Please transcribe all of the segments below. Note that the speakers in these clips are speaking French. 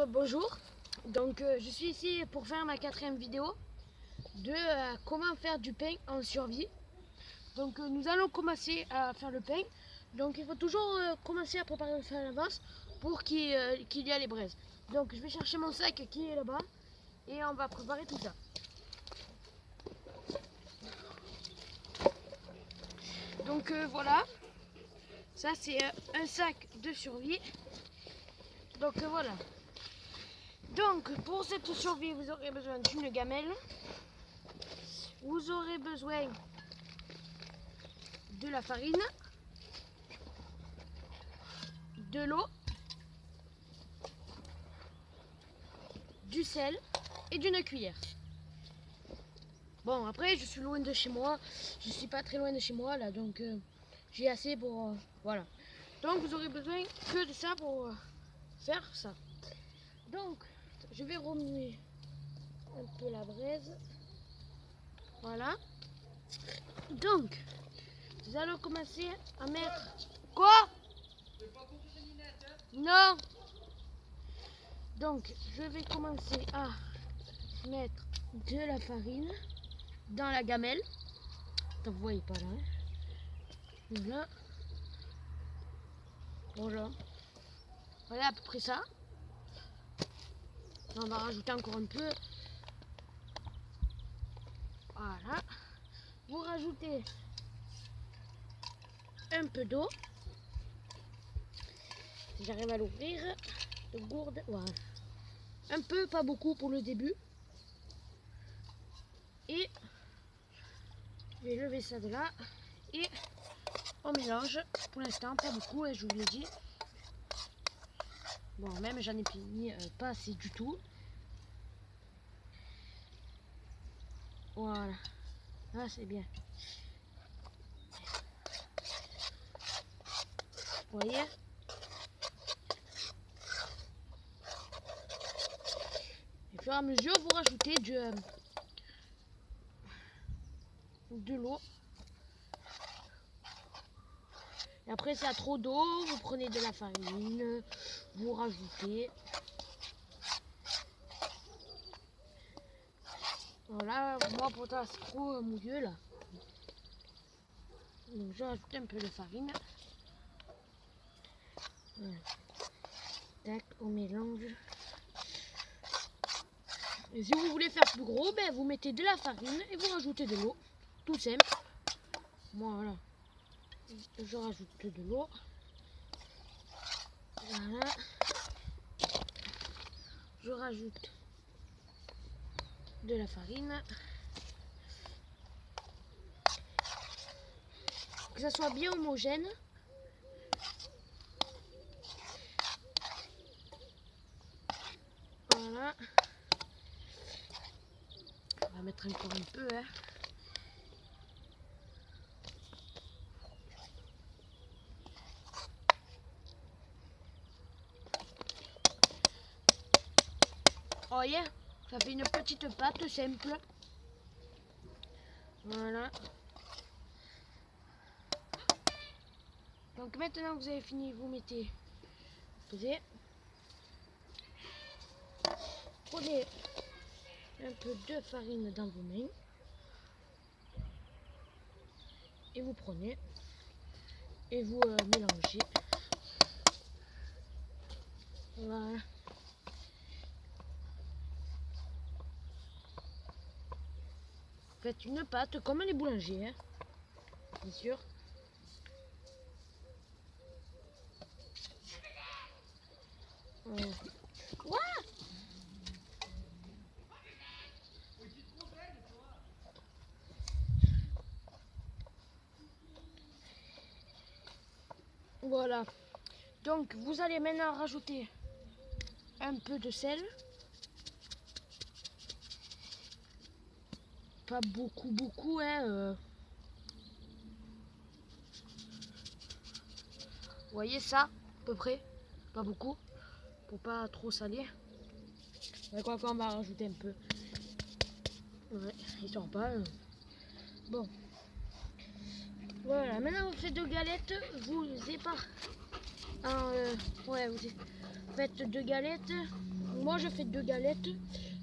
Bonjour, donc je suis ici pour faire ma 4e vidéo de comment faire du pain en survie. Donc nous allons commencer à faire le pain. Donc il faut toujours commencer à préparer le feu à l'avance pour qu'il y ait les braises. Donc je vais chercher mon sac qui est là-bas et on va préparer tout ça. Donc voilà, ça c'est un sac de survie. Donc voilà. Donc pour cette survie vous aurez besoin d'une gamelle, vous aurez besoin de la farine, de l'eau, du sel et d'une cuillère. Bon, après je suis loin de chez moi, je suis pas très loin de chez moi là, donc j'ai assez pour voilà. Donc vous aurez besoin que de ça pour faire ça. Donc je vais remuer un peu la braise. Voilà. Donc nous allons commencer à mettre quoi? Non. Donc je vais commencer à mettre de la farine dans la gamelle. Donc vous voyez pas là. Voilà. Voilà. Voilà à peu près ça. On va rajouter encore un peu. Voilà. Vous rajoutez un peu d'eau. Si j'arrive à l'ouvrir, de gourde, voilà. Un peu, pas beaucoup pour le début. Et je vais lever ça de là. Et on mélange. Pour l'instant, pas beaucoup, et je vous l'ai dit. Bon, même j'en ai mis pas assez du tout. Voilà. Ah, c'est bien. Vous voyez? Et au fur et à mesure, vous rajoutez de l'eau. Et après, s'il y a trop d'eau, vous prenez de la farine, vous rajoutez. Voilà, moi pourtant c'est trop mouilleux là. Donc je rajoute un peu de farine. Voilà. Tac, on mélange. Et si vous voulez faire plus gros, ben vous mettez de la farine et vous rajoutez de l'eau. Tout simple. Voilà. Je rajoute de l'eau. Voilà. Je rajoute de la farine. Que ça soit bien homogène. Voilà. On va mettre encore un peu. Hein. Vous voyez, ça fait une petite pâte simple. Voilà. Donc maintenant que vous avez fini, vous mettez, posez. Prenez un peu de farine dans vos mains. Et vous prenez et vous mélangez. Voilà. Faites une pâte comme les boulangers, hein, bien sûr. Quoi? Voilà. Donc vous allez maintenant rajouter un peu de sel. Pas beaucoup, hein. Vous voyez ça, à peu près. Pas beaucoup, pour pas trop saler. Mais quoi qu'on va rajouter un peu. Ouais, histoire pas. Bon. Voilà, maintenant vous faites deux galettes, vous épargnez. Ouais, vous faites 2 galettes. Moi je fais 2 galettes.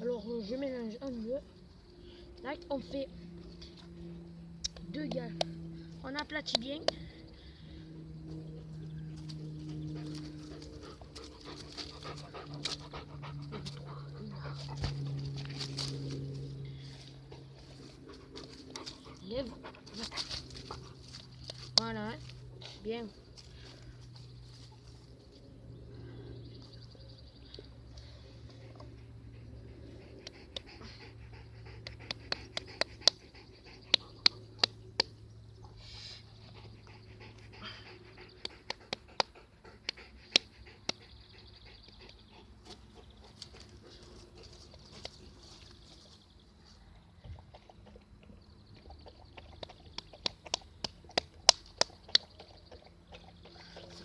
Alors je mélange un peu. Là on fait 2 galettes. On aplatit bien. Lève. Voilà, bien.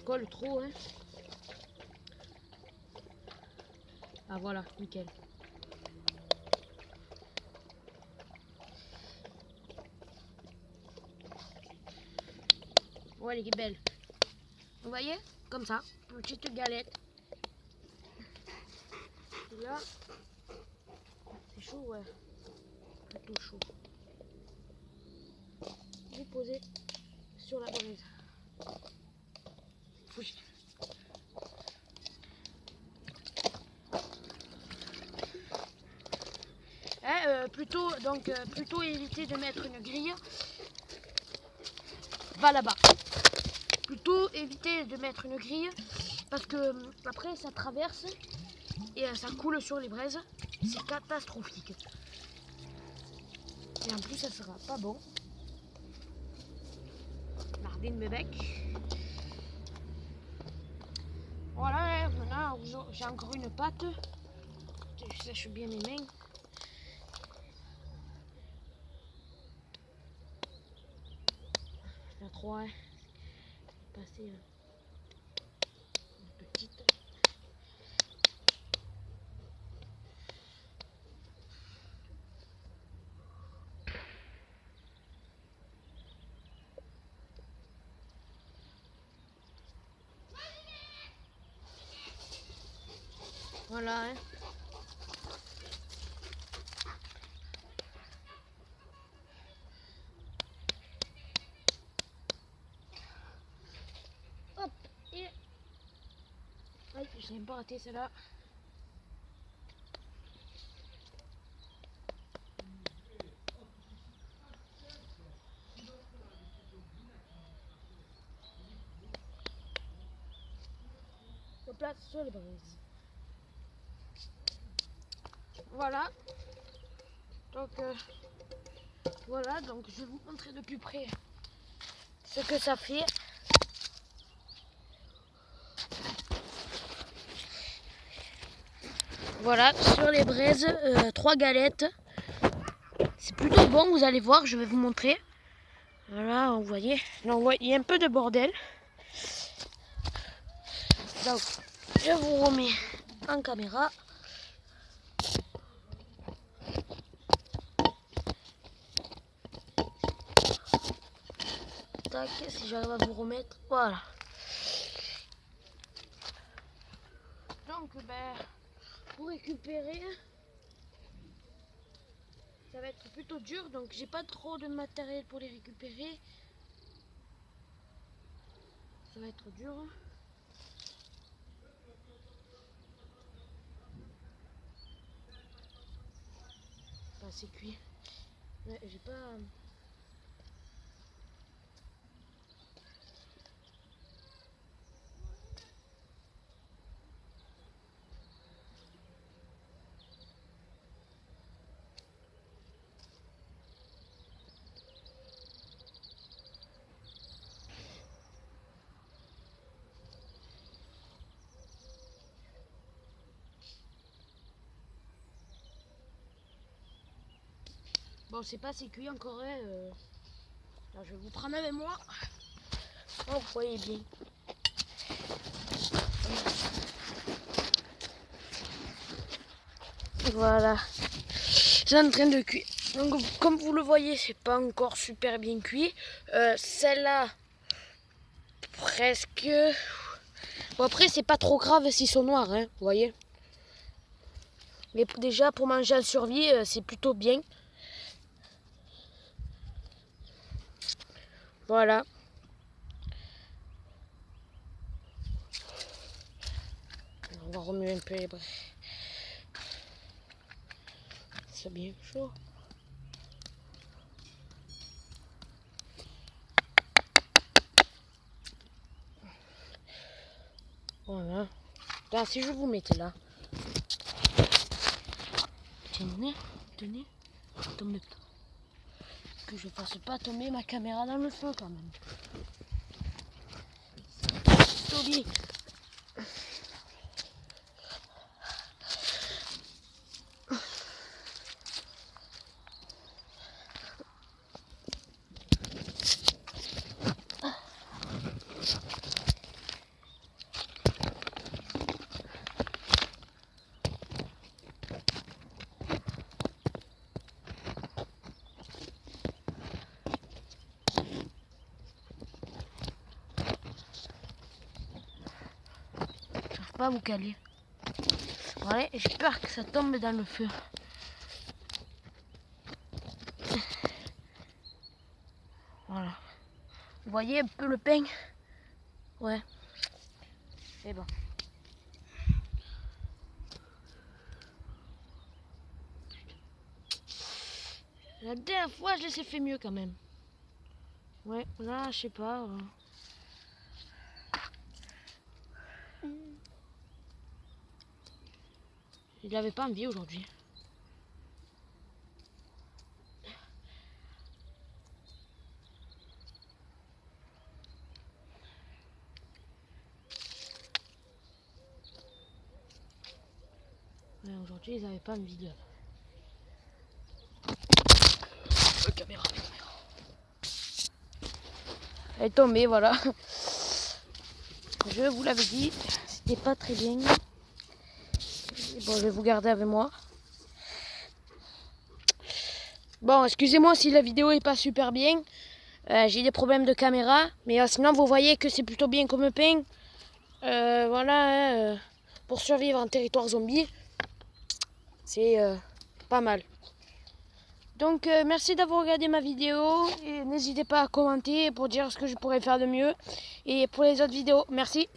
Colle trop, hein. Ah voilà, nickel. Ouais, elle est belle. Vous voyez, comme ça, petite galette. Et là, c'est chaud, ouais. Plutôt chaud. Vous posez sur la braise. Oui. Plutôt éviter de mettre une grille. Va là-bas. Plutôt éviter de mettre une grille parce que après ça traverse et ça coule sur les braises. C'est catastrophique. Et en plus ça sera pas bon. Nardine mes becs. Voilà, maintenant j'ai encore une pâte. Je sèche bien mes mains. La 3, hein. Passer une petite. Voilà, hein. Hop, et... Aïe, je n'ai pas raté celle-là. Je place sur les braises. Voilà. Donc, voilà, donc je vais vous montrer de plus près ce que ça fait. Voilà, sur les braises, 3 galettes. C'est plutôt bon, vous allez voir, je vais vous montrer. Voilà, vous voyez. Donc, il y a un peu de bordel. Donc, je vous remets en caméra. Tac, si j'arrive à vous remettre, voilà. Donc, pour récupérer, ça va être plutôt dur, donc j'ai pas trop de matériel pour les récupérer. Ça va être dur. Enfin, c'est cuit. Ouais, j'ai pas... Bon, c'est pas assez cuit encore. Là, je vais vous prendre avec moi. Oh, vous voyez bien. Voilà. C'est en train de cuire. Donc, comme vous le voyez, c'est pas encore super bien cuit. Celle-là, presque. Bon, après, c'est pas trop grave s'ils sont noirs, hein, vous voyez. Mais déjà, pour manger en survie, c'est plutôt bien. Voilà. On va remuer un peu les bras. C'est bien chaud. Voilà. Là, si je vous mettais là. Tenez, tenez. Tombez pas. Que je fasse pas tomber ma caméra dans le feu quand même. Toby. Pas à vous caler. Voilà, j'ai peur que ça tombe dans le feu. Voilà. Vous voyez un peu le pain? Ouais. C'est bon. La dernière fois, je les ai fait mieux quand même. Ouais, là, je sais pas. Il avait pas envie aujourd'hui. Ouais, aujourd'hui, ils avaient pas envie de... Caméra. Elle est tombée, voilà. Je vous l'avais dit, c'était pas très bien. Bon, je vais vous garder avec moi. Bon, excusez-moi si la vidéo est pas super bien. J'ai des problèmes de caméra. Mais sinon, vous voyez que c'est plutôt bien comme pain. Voilà, pour survivre en territoire zombie, c'est pas mal. Donc, merci d'avoir regardé ma vidéo. Et n'hésitez pas à commenter pour dire ce que je pourrais faire de mieux. Et pour les autres vidéos, merci.